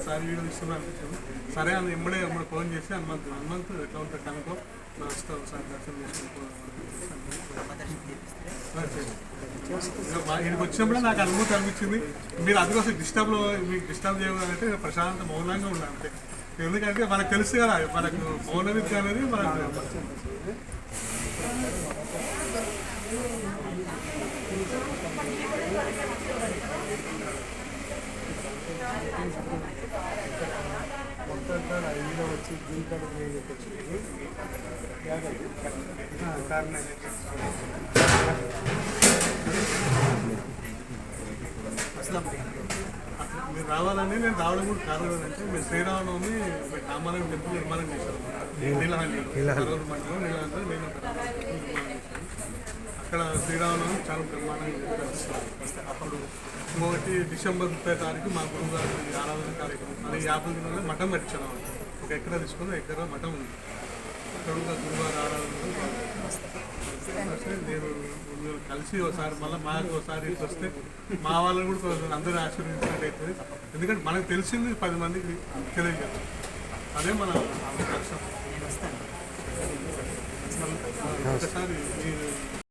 ఒకసారి వీడియో తీసుకున్నా అనిపించింది. సరే అని ఎమ్మడే ఫోన్ చేసి హనుమంత్ ఎట్లా ఉంటుంది కనుకో నా వస్తే ఒకసారి దర్శనం ఇక్కడికి వచ్చినప్పుడే నాకు అనుభూతి అనిపించింది. మీరు అందుకోసం మీకు డిస్టర్బ్ చేయాలంటే ప్రశాంత మౌనంగా ఉండాలి అంతే. ఎందుకంటే మనకు తెలుసు కదా, మనకు మౌన విద్య అనేది మనకు వచ్చి మీరు రావాలని నేను రావడం కూడా కారణం అంటే మీరు శ్రీరామనవమి రామాలయం టెంపుల్ నిర్మాణం చేశారు మండలం అక్కడ శ్రీరామనవమి చాలా బ్రహ్మాండంగా అప్పుడు ఇంకొకటి డిసెంబర్ 30 తారీఖు మా గురువు గారి ఆరాధన కార్యక్రమం అది 50 దినాలు మఠం కట్టించాను. ఒక ఎకరా తీసుకుని ఎకరా మఠం ఉంది. అక్కడ గురువారి ఆరాధన నేను కలిసి ఒకసారి మళ్ళీ మాకు ఒకసారి వస్తే మా వాళ్ళని కూడా అందరూ ఆశీర్వదించినట్టు అవుతుంది. ఎందుకంటే మనకు తెలిసింది 10 మందికి తెలియజేయాలి. అదే మన లక్ష్యం. ఒకసారి